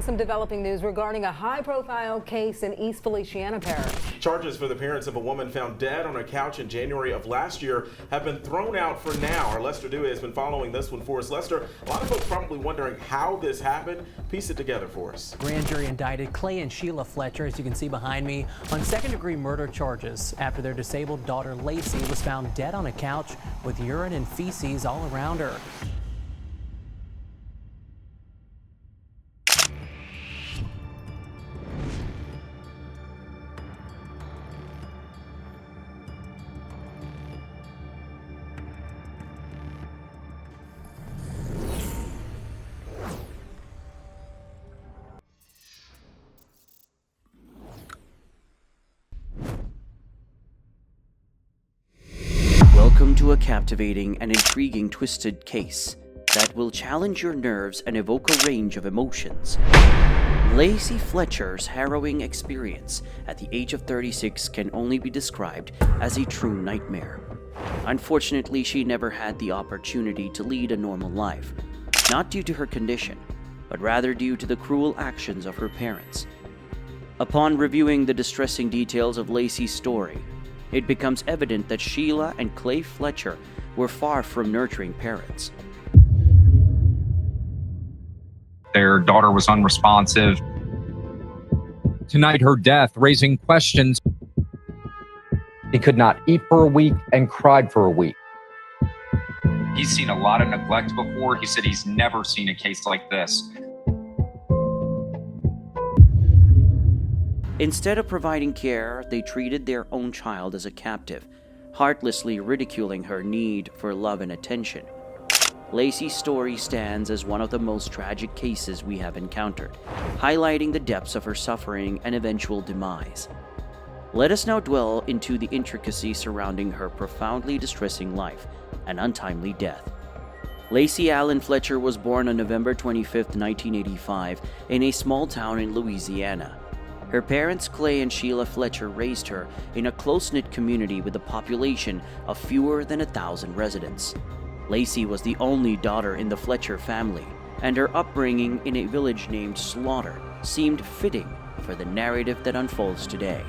some developing news regarding a high-profile case in East Feliciana Parish. Charges for the parents of a woman found dead on a couch in January of last year have been thrown out for now. Our Lester Dewey has been following this one for us. Lester, a lot of folks probably wondering how this happened. Piece it together for us. Grand jury indicted Clay and Sheila Fletcher, as you can see behind me, on second-degree murder charges after their disabled daughter Lacey was found dead on a couch with urine and feces all around her. Welcome to a captivating and intriguing twisted case that will challenge your nerves and evoke a range of emotions. Lacey Fletcher's harrowing experience at the age of 36 can only be described as a true nightmare. Unfortunately, she never had the opportunity to lead a normal life, not due to her condition, but rather due to the cruel actions of her parents. Upon reviewing the distressing details of Lacey's story, it becomes evident that Sheila and Clay Fletcher were far from nurturing parents. Their daughter was unresponsive. Tonight, her death raising questions. He could not eat for a week and cried for a week. He's seen a lot of neglect before. He said he's never seen a case like this. Instead of providing care, they treated their own child as a captive, heartlessly ridiculing her need for love and attention. Lacey's story stands as one of the most tragic cases we have encountered, highlighting the depths of her suffering and eventual demise. Let us now dwell into the intricacies surrounding her profoundly distressing life and untimely death. Lacey Allen Fletcher was born on November 25, 1985, in a small town in Louisiana. Her parents, Clay and Sheila Fletcher, raised her in a close-knit community with a population of fewer than 1,000 residents. Lacey was the only daughter in the Fletcher family, and her upbringing in a village named Slaughter seemed fitting for the narrative that unfolds today.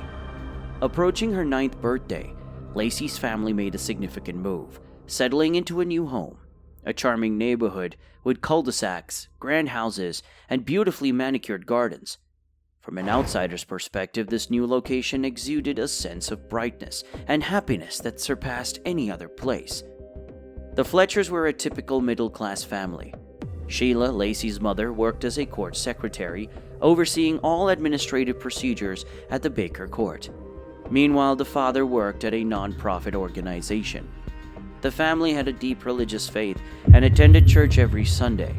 Approaching her 9th birthday, Lacey's family made a significant move, settling into a new home, a charming neighborhood with cul-de-sacs, grand houses, and beautifully manicured gardens. From an outsider's perspective, this new location exuded a sense of brightness and happiness that surpassed any other place. The Fletchers were a typical middle-class family. Sheila, Lacey's mother, worked as a court secretary, overseeing all administrative procedures at the Baker Court. Meanwhile, the father worked at a non-profit organization. The family had a deep religious faith and attended church every Sunday.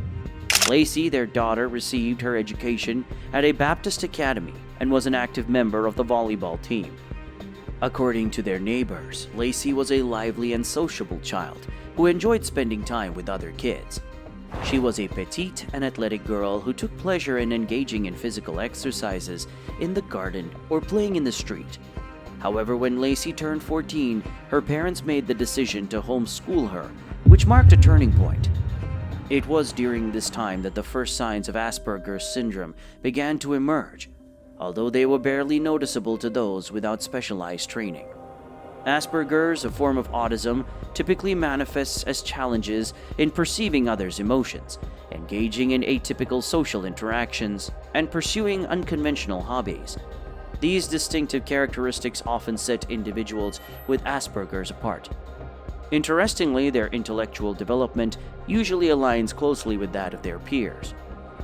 Lacey, their daughter, received her education at a Baptist academy and was an active member of the volleyball team. According to their neighbors, Lacey was a lively and sociable child who enjoyed spending time with other kids. She was a petite and athletic girl who took pleasure in engaging in physical exercises in the garden or playing in the street. However, when Lacey turned 14, her parents made the decision to homeschool her, which marked a turning point. It was during this time that the first signs of Asperger's syndrome began to emerge, although they were barely noticeable to those without specialized training. Asperger's, a form of autism, typically manifests as challenges in perceiving others' emotions, engaging in atypical social interactions, and pursuing unconventional hobbies. These distinctive characteristics often set individuals with Asperger's apart. Interestingly, their intellectual development usually aligns closely with that of their peers.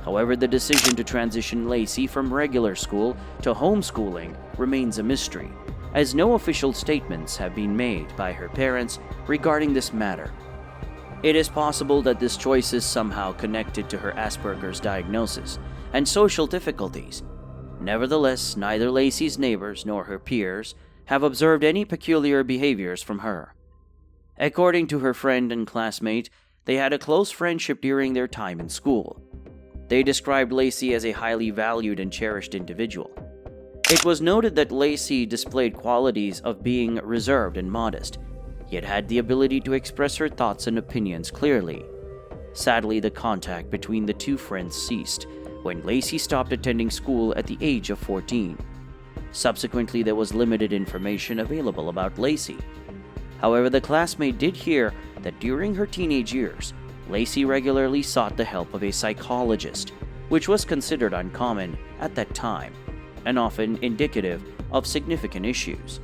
However, the decision to transition Lacey from regular school to homeschooling remains a mystery, as no official statements have been made by her parents regarding this matter. It is possible that this choice is somehow connected to her Asperger's diagnosis and social difficulties. Nevertheless, neither Lacey's neighbors nor her peers have observed any peculiar behaviors from her. According to her friend and classmate, they had a close friendship during their time in school. They described Lacey as a highly valued and cherished individual. It was noted that Lacey displayed qualities of being reserved and modest, yet had the ability to express her thoughts and opinions clearly. Sadly, the contact between the two friends ceased when Lacey stopped attending school at the age of 14. Subsequently, there was limited information available about Lacey. However, the classmate did hear that during her teenage years, Lacey regularly sought the help of a psychologist, which was considered uncommon at that time and often indicative of significant issues.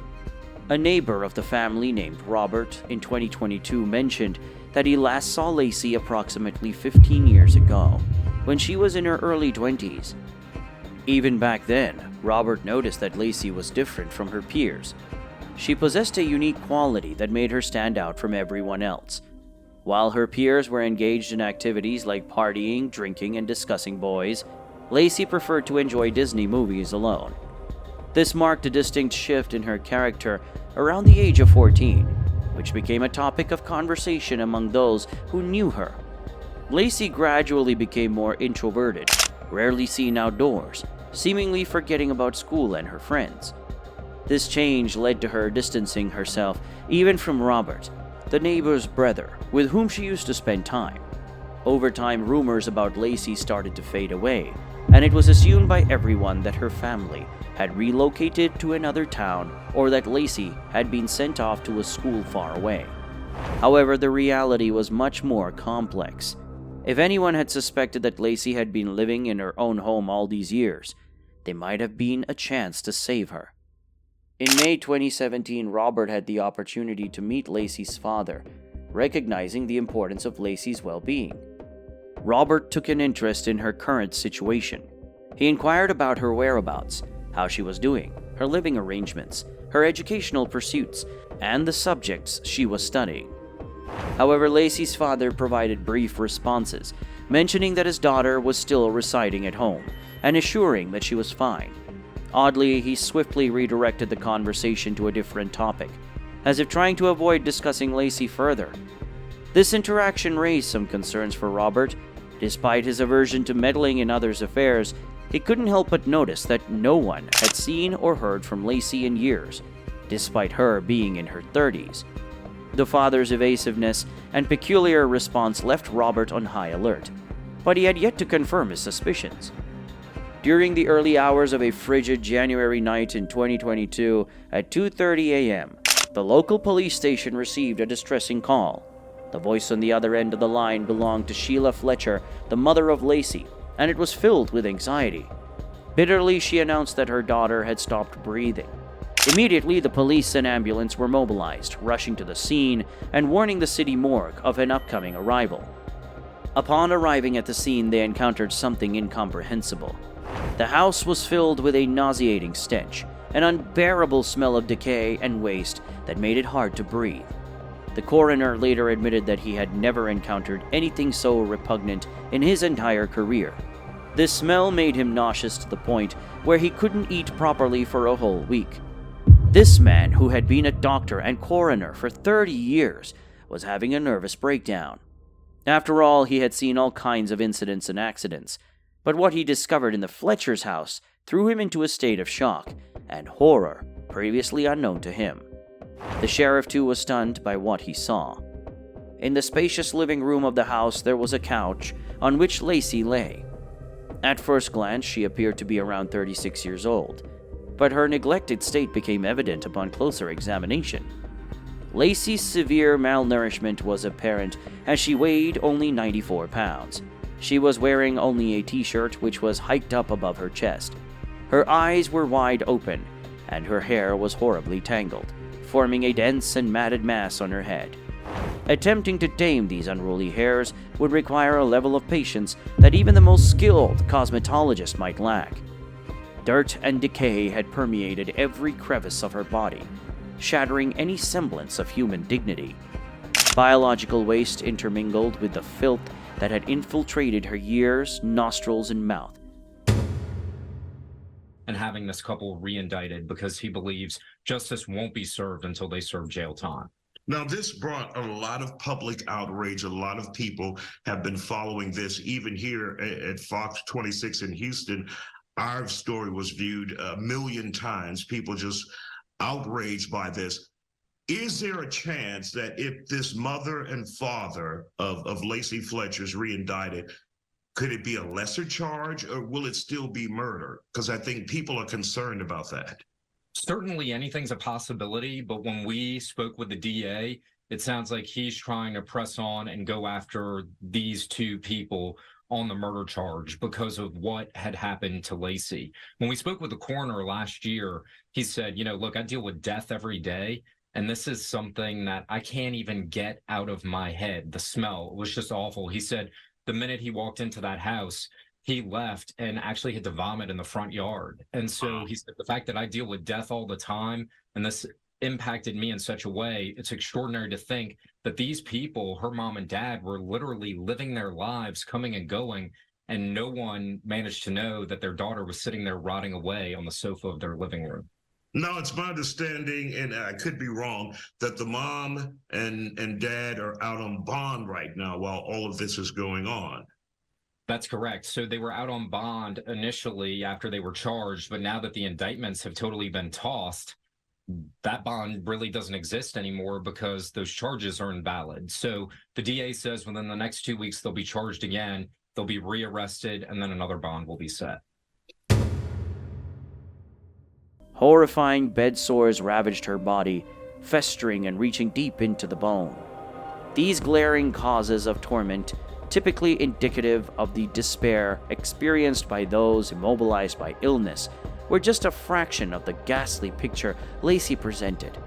A neighbor of the family named Robert in 2022 mentioned that he last saw Lacey approximately 15 years ago, when she was in her early 20s. Even back then, Robert noticed that Lacey was different from her peers. She possessed a unique quality that made her stand out from everyone else. While her peers were engaged in activities like partying, drinking, and discussing boys, Lacey preferred to enjoy Disney movies alone. This marked a distinct shift in her character around the age of 14, which became a topic of conversation among those who knew her. Lacey gradually became more introverted, rarely seen outdoors, seemingly forgetting about school and her friends. This change led to her distancing herself even from Robert, the neighbor's brother, with whom she used to spend time. Over time, rumors about Lacey started to fade away, and it was assumed by everyone that her family had relocated to another town or that Lacey had been sent off to a school far away. However, the reality was much more complex. If anyone had suspected that Lacey had been living in her own home all these years, there might have been a chance to save her. In May 2017, Robert had the opportunity to meet Lacey's father, recognizing the importance of Lacey's well-being. Robert took an interest in her current situation. He inquired about her whereabouts, how she was doing, her living arrangements, her educational pursuits, and the subjects she was studying. However, Lacey's father provided brief responses, mentioning that his daughter was still residing at home and assuring that she was fine. Oddly, he swiftly redirected the conversation to a different topic, as if trying to avoid discussing Lacey further. This interaction raised some concerns for Robert. Despite his aversion to meddling in others' affairs, he couldn't help but notice that no one had seen or heard from Lacey in years, despite her being in her 30s. The father's evasiveness and peculiar response left Robert on high alert, but he had yet to confirm his suspicions. During the early hours of a frigid January night in 2022 at 2:30 a.m., the local police station received a distressing call. The voice on the other end of the line belonged to Sheila Fletcher, the mother of Lacey, and it was filled with anxiety. Bitterly, she announced that her daughter had stopped breathing. Immediately, the police and ambulance were mobilized, rushing to the scene and warning the city morgue of an upcoming arrival. Upon arriving at the scene, they encountered something incomprehensible. The house was filled with a nauseating stench, an unbearable smell of decay and waste that made it hard to breathe. The coroner later admitted that he had never encountered anything so repugnant in his entire career. This smell made him nauseous to the point where he couldn't eat properly for a whole week. This man, who had been a doctor and coroner for 30 years, was having a nervous breakdown. After all, he had seen all kinds of incidents and accidents, but what he discovered in the Fletcher's house threw him into a state of shock and horror previously unknown to him. The sheriff, too, was stunned by what he saw. In the spacious living room of the house, there was a couch on which Lacey lay. At first glance, she appeared to be around 36 years old, but her neglected state became evident upon closer examination. Lacey's severe malnourishment was apparent as she weighed only 94 pounds. She was wearing only a t-shirt which was hiked up above her chest. Her eyes were wide open, and her hair was horribly tangled, forming a dense and matted mass on her head. Attempting to tame these unruly hairs would require a level of patience that even the most skilled cosmetologist might lack. Dirt and decay had permeated every crevice of her body, shattering any semblance of human dignity. Biological waste intermingled with the filth that had infiltrated her ears, nostrils, and mouth. And having this couple re-indicted because he believes justice won't be served until they serve jail time. Now, this brought a lot of public outrage. A lot of people have been following this. Even here at Fox 26 in Houston, our story was viewed 1 million times. People just outraged by this. Is there a chance that if this mother and father of Lacey Fletcher's re-indicted, Could it be a lesser charge, or will it still be murder? Because I think people are concerned about that. Certainly anything's a possibility, but when we spoke with the DA, it sounds like he's trying to press on and go after these two people on the murder charge because of what had happened to Laci. When we spoke with the coroner last year, he said, look, I deal with death every day, and this is something that I can't even get out of my head. The smell was just awful. He said the minute he walked into that house, he left and actually had to vomit in the front yard. And so he said, the fact that I deal with death all the time, and this impacted me in such a way, it's extraordinary to think that these people, her mom and dad, were literally living their lives, coming and going, and no one managed to know that their daughter was sitting there rotting away on the sofa of their living room. No, it's my understanding, and I could be wrong, that the mom and dad are out on bond right now while all of this is going on. That's correct. So they were out on bond initially after they were charged, but now that the indictments have totally been tossed, that bond really doesn't exist anymore because those charges are invalid. So the DA says within the next 2 weeks, they'll be charged again, they'll be rearrested, and then another bond will be set. Horrifying bed sores ravaged her body, festering and reaching deep into the bone. These glaring causes of torment, typically indicative of the despair experienced by those immobilized by illness, were just a fraction of the ghastly picture Laci presented.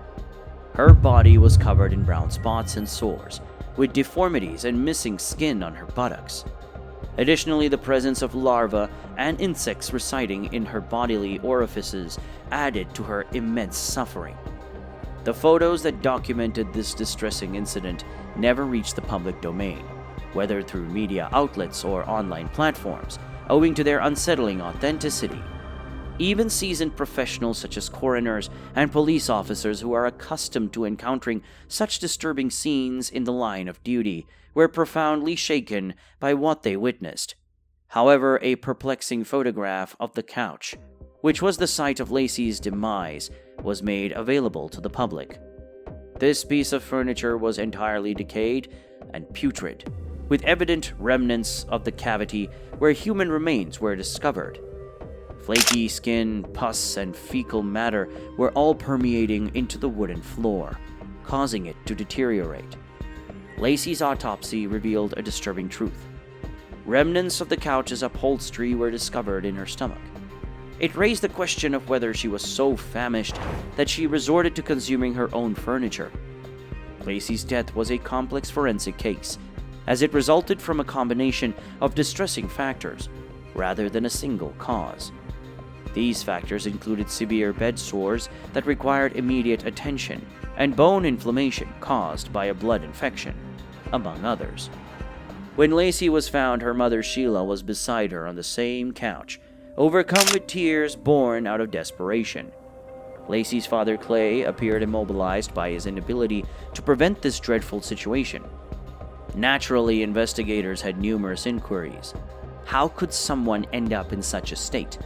Her body was covered in brown spots and sores, with deformities and missing skin on her buttocks. Additionally, the presence of larvae and insects residing in her bodily orifices added to her immense suffering. The photos that documented this distressing incident never reached the public domain, whether through media outlets or online platforms, owing to their unsettling authenticity. Even seasoned professionals such as coroners and police officers who are accustomed to encountering such disturbing scenes in the line of duty were profoundly shaken by what they witnessed. However, a perplexing photograph of the couch, which was the site of Laci's demise, was made available to the public. This piece of furniture was entirely decayed and putrid, with evident remnants of the cavity where human remains were discovered. Flaky skin, pus, and fecal matter were all permeating into the wooden floor, causing it to deteriorate. Laci's autopsy revealed a disturbing truth. Remnants of the couch's upholstery were discovered in her stomach. It raised the question of whether she was so famished that she resorted to consuming her own furniture. Laci's death was a complex forensic case, as it resulted from a combination of distressing factors rather than a single cause. These factors included severe bed sores that required immediate attention and bone inflammation caused by a blood infection, among others. When Laci was found, her mother Sheila was beside her on the same couch, overcome with tears born out of desperation. Laci's father Clay appeared immobilized by his inability to prevent this dreadful situation. Naturally, investigators had numerous inquiries. How could someone end up in such a state?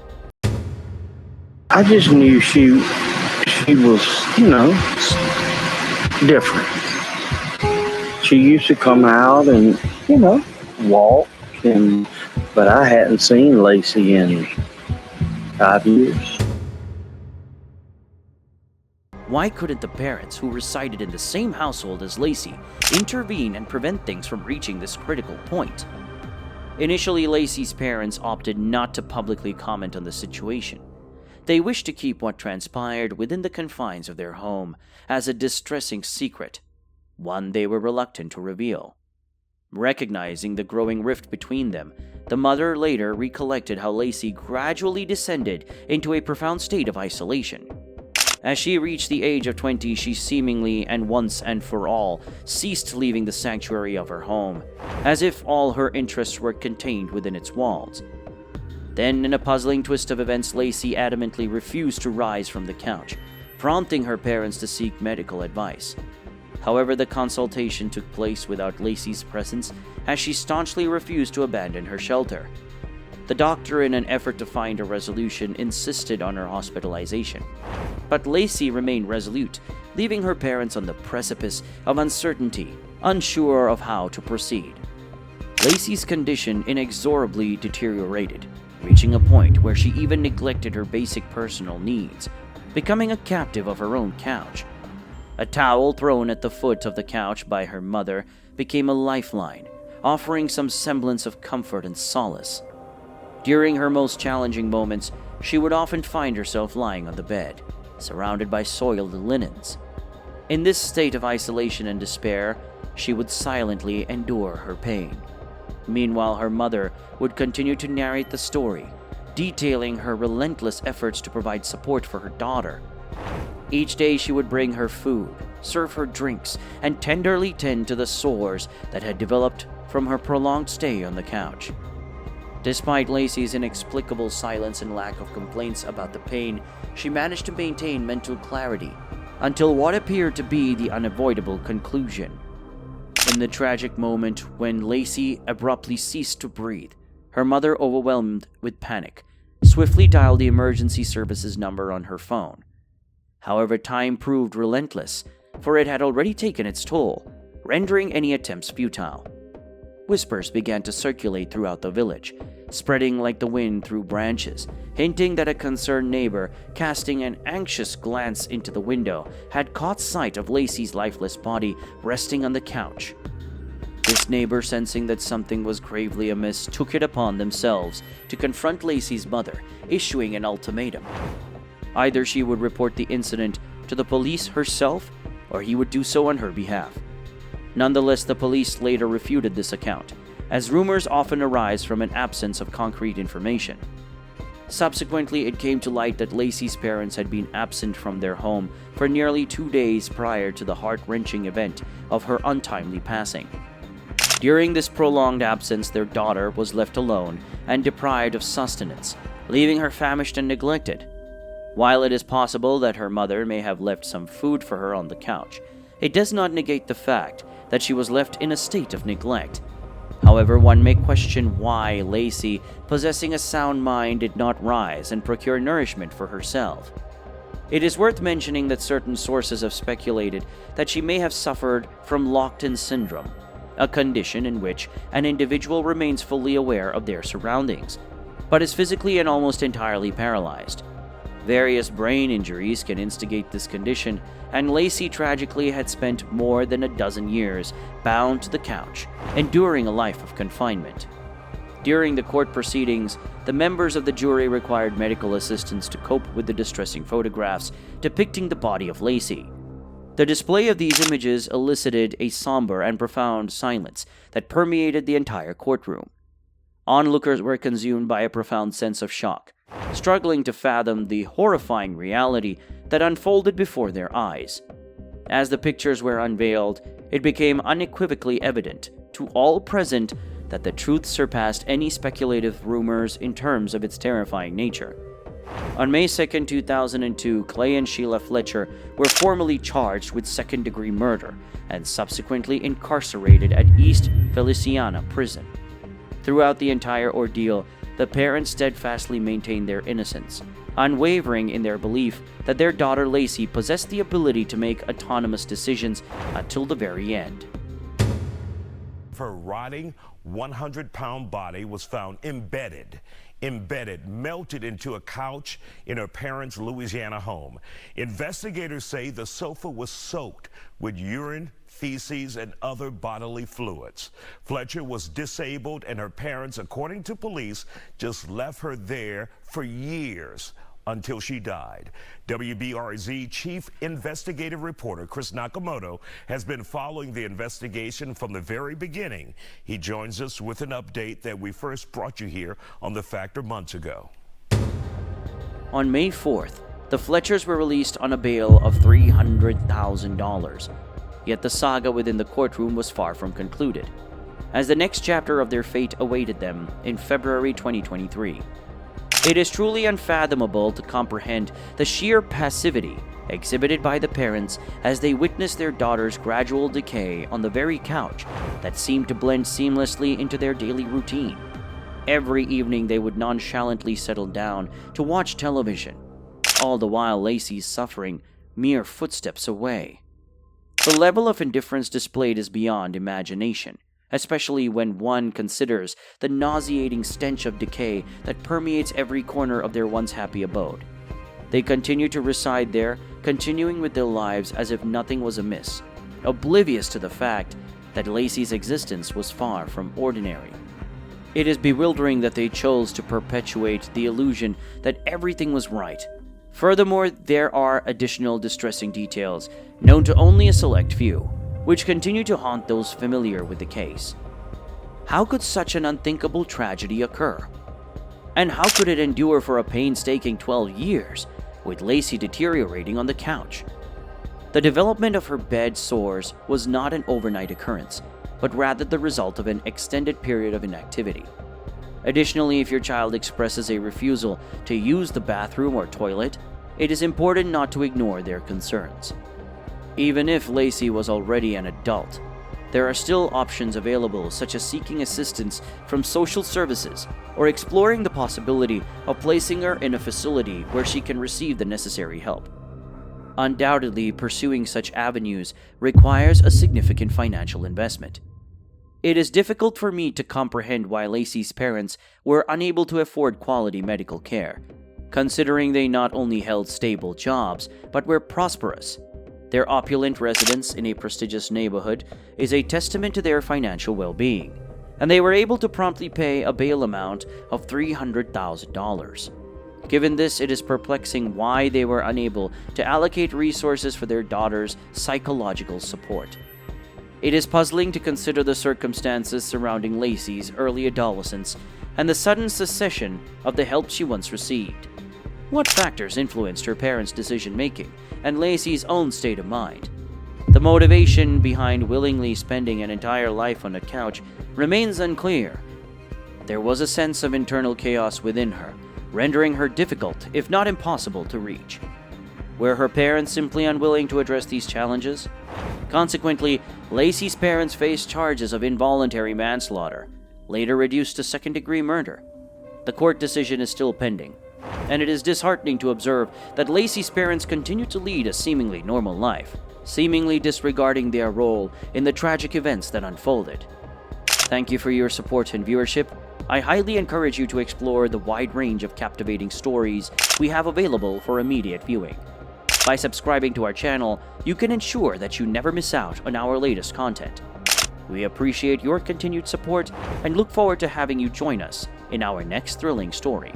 I just knew she was, different. She used to come out and, walk, but I hadn't seen Laci in 5 years. Why couldn't the parents who resided in the same household as Laci intervene and prevent things from reaching this critical point? Initially, Laci's parents opted not to publicly comment on the situation. They wished to keep what transpired within the confines of their home as a distressing secret, one they were reluctant to reveal. Recognizing the growing rift between them, the mother later recollected how Laci gradually descended into a profound state of isolation. As she reached the age of 20, she seemingly and once and for all ceased leaving the sanctuary of her home, as if all her interests were contained within its walls. Then, in a puzzling twist of events, Laci adamantly refused to rise from the couch, prompting her parents to seek medical advice. However, the consultation took place without Laci's presence, as she staunchly refused to abandon her shelter. The doctor, in an effort to find a resolution, insisted on her hospitalization. But Laci remained resolute, leaving her parents on the precipice of uncertainty, unsure of how to proceed. Lacey's condition inexorably deteriorated, reaching a point where she even neglected her basic personal needs, becoming a captive of her own couch. A towel thrown at the foot of the couch by her mother became a lifeline, offering some semblance of comfort and solace. During her most challenging moments, she would often find herself lying on the bed, surrounded by soiled linens. In this state of isolation and despair, she would silently endure her pain. Meanwhile, her mother would continue to narrate the story, detailing her relentless efforts to provide support for her daughter. Each day she would bring her food, serve her drinks, and tenderly tend to the sores that had developed from her prolonged stay on the couch. Despite Lacey's inexplicable silence and lack of complaints about the pain, she managed to maintain mental clarity until what appeared to be the unavoidable conclusion. In the tragic moment when Lacey abruptly ceased to breathe, her mother, overwhelmed with panic, swiftly dialed the emergency services number on her phone. However, time proved relentless, for it had already taken its toll, rendering any attempts futile. Whispers began to circulate throughout the village, spreading like the wind through branches, hinting that a concerned neighbor, casting an anxious glance into the window, had caught sight of Lacey's lifeless body resting on the couch. This neighbor, sensing that something was gravely amiss, took it upon themselves to confront Lacey's mother, issuing an ultimatum. Either she would report the incident to the police herself, or he would do so on her behalf. Nonetheless, the police later refuted this account, as rumors often arise from an absence of concrete information. Subsequently, it came to light that Lacey's parents had been absent from their home for nearly 2 days prior to the heart-wrenching event of her untimely passing. During this prolonged absence, their daughter was left alone and deprived of sustenance, leaving her famished and neglected. While it is possible that her mother may have left some food for her on the couch, it does not negate the fact that she was left in a state of neglect. However, one may question why Lacey, possessing a sound mind, did not rise and procure nourishment for herself. It is worth mentioning that certain sources have speculated that she may have suffered from locked-in syndrome, a condition in which an individual remains fully aware of their surroundings, but is physically and almost entirely paralyzed. Various brain injuries can instigate this condition, and Lacey tragically had spent more than a dozen years bound to the couch, enduring a life of confinement. During the court proceedings, the members of the jury required medical assistance to cope with the distressing photographs depicting the body of Lacey. The display of these images elicited a somber and profound silence that permeated the entire courtroom. Onlookers were consumed by a profound sense of shock, struggling to fathom the horrifying reality that unfolded before their eyes. As the pictures were unveiled, it became unequivocally evident to all present that the truth surpassed any speculative rumors in terms of its terrifying nature. On May 2, 2002, Clay and Sheila Fletcher were formally charged with second-degree murder and subsequently incarcerated at East Feliciana Prison. Throughout the entire ordeal, the parents steadfastly maintained their innocence, unwavering in their belief that their daughter Lacey possessed the ability to make autonomous decisions until the very end. Her rotting 100-pound body was found embedded, melted into a couch in her parents' Louisiana home. Investigators say the sofa was soaked with urine, feces, and other bodily fluids. Fletcher was disabled, and her parents, according to police, just left her there for years until she died. WBRZ Chief Investigative Reporter Chris Nakamoto has been following the investigation from the very beginning. He joins us with an update that we first brought you here on The Factor months ago. On May 4th, the Fletchers were released on a bail of $300,000. Yet the saga within the courtroom was far from concluded, as the next chapter of their fate awaited them in February 2023. It is truly unfathomable to comprehend the sheer passivity exhibited by the parents as they witnessed their daughter's gradual decay on the very couch that seemed to blend seamlessly into their daily routine. Every evening they would nonchalantly settle down to watch television, all the while Lacey's suffering mere footsteps away. The level of indifference displayed is beyond imagination, especially when one considers the nauseating stench of decay that permeates every corner of their once happy abode. They continue to reside there, continuing with their lives as if nothing was amiss, oblivious to the fact that Lacey's existence was far from ordinary. It is bewildering that they chose to perpetuate the illusion that everything was right. Furthermore, there are additional distressing details known to only a select few, which continue to haunt those familiar with the case. How could such an unthinkable tragedy occur? And how could it endure for a painstaking 12 years, with Lacey deteriorating on the couch? The development of her bed sores was not an overnight occurrence, but rather the result of an extended period of inactivity. Additionally, if your child expresses a refusal to use the bathroom or toilet, it is important not to ignore their concerns. Even if Lacey was already an adult, there are still options available, such as seeking assistance from social services or exploring the possibility of placing her in a facility where she can receive the necessary help. Undoubtedly, pursuing such avenues requires a significant financial investment. It is difficult for me to comprehend why Lacey's parents were unable to afford quality medical care, considering they not only held stable jobs, but were prosperous. Their opulent residence in a prestigious neighborhood is a testament to their financial well-being, and they were able to promptly pay a bail amount of $300,000. Given this, it is perplexing why they were unable to allocate resources for their daughter's psychological support. It is puzzling to consider the circumstances surrounding Lacey's early adolescence and the sudden cessation of the help she once received. What factors influenced her parents' decision-making and Lacey's own state of mind? The motivation behind willingly spending an entire life on a couch remains unclear. There was a sense of internal chaos within her, rendering her difficult, if not impossible, to reach. Were her parents simply unwilling to address these challenges? Consequently, Lacey's parents faced charges of involuntary manslaughter, later reduced to second-degree murder. The court decision is still pending, and it is disheartening to observe that Lacey's parents continue to lead a seemingly normal life, seemingly disregarding their role in the tragic events that unfolded. Thank you for your support and viewership. I highly encourage you to explore the wide range of captivating stories we have available for immediate viewing. By subscribing to our channel, you can ensure that you never miss out on our latest content. We appreciate your continued support and look forward to having you join us in our next thrilling story.